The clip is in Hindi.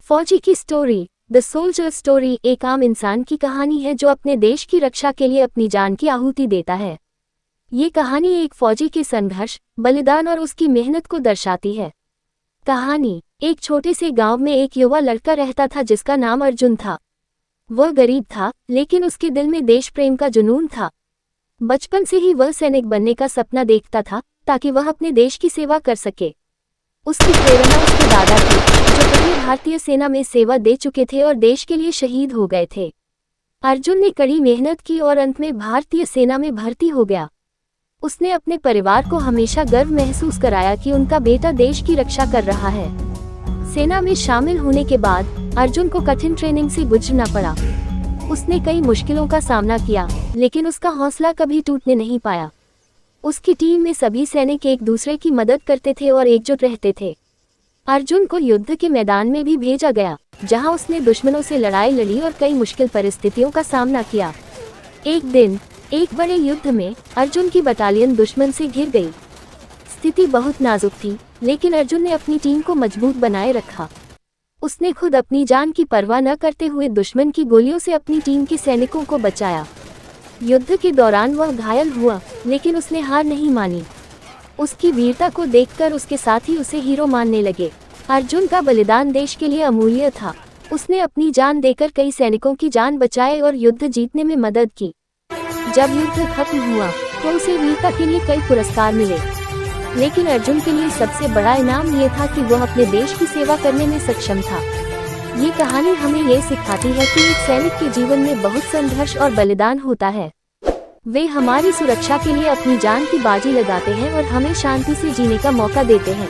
फौजी की स्टोरी। द सोल्जर स्टोरी एक आम इंसान की कहानी है जो अपने देश की रक्षा के लिए अपनी जान की आहुति देता है। ये कहानी एक फौजी के संघर्ष, बलिदान और उसकी मेहनत को दर्शाती है। कहानी। एक छोटे से गांव में एक युवा लड़का रहता था जिसका नाम अर्जुन था। वह गरीब था, लेकिन उसके दिल में देश प्रेम का जुनून था। बचपन से ही वह सैनिक बनने का सपना देखता था ताकि वह अपने देश की सेवा कर सके। उसकी प्रेरणा उसके दादा थी, जो पहले भारतीय सेना में सेवा दे चुके थे और देश के लिए शहीद हो गए थे। अर्जुन ने कड़ी मेहनत की और अंत में भारतीय सेना में भर्ती हो गया। उसने अपने परिवार को हमेशा गर्व महसूस कराया कि उनका बेटा देश की रक्षा कर रहा है। सेना में शामिल होने के बाद अर्जुन को कठिन ट्रेनिंग से गुजरना पड़ा। उसने कई मुश्किलों का सामना किया, लेकिन उसका हौसला कभी टूटने नहीं पाया। उसकी टीम में सभी सैनिक एक दूसरे की मदद करते थे और एकजुट रहते थे। अर्जुन को युद्ध के मैदान में भी भेजा गया, जहां उसने दुश्मनों से लड़ाई लड़ी और कई मुश्किल परिस्थितियों का सामना किया। एक दिन एक बड़े युद्ध में अर्जुन की बटालियन दुश्मन से घिर गई। स्थिति बहुत नाजुक थी, लेकिन अर्जुन ने अपनी टीम को मजबूत बनाए रखा। उसने खुद अपनी जान की परवाह न करते हुए दुश्मन की गोलियों से अपनी टीम के सैनिकों को बचाया। युद्ध के दौरान वह घायल हुआ, लेकिन उसने हार नहीं मानी। उसकी वीरता को देखकर उसके साथी उसे हीरो मानने लगे। अर्जुन का बलिदान देश के लिए अमूल्य था। उसने अपनी जान देकर कई सैनिकों की जान बचाई और युद्ध जीतने में मदद की। जब युद्ध खत्म हुआ तो उसे वीरता के लिए कई पुरस्कार मिले, लेकिन अर्जुन के लिए सबसे बड़ा इनाम ये था कि वह अपने देश की सेवा करने में सक्षम था। ये कहानी हमें ये सिखाती है कि एक सैनिक के जीवन में बहुत संघर्ष और बलिदान होता है। वे हमारी सुरक्षा के लिए अपनी जान की बाजी लगाते हैं और हमें शांति से जीने का मौका देते हैं।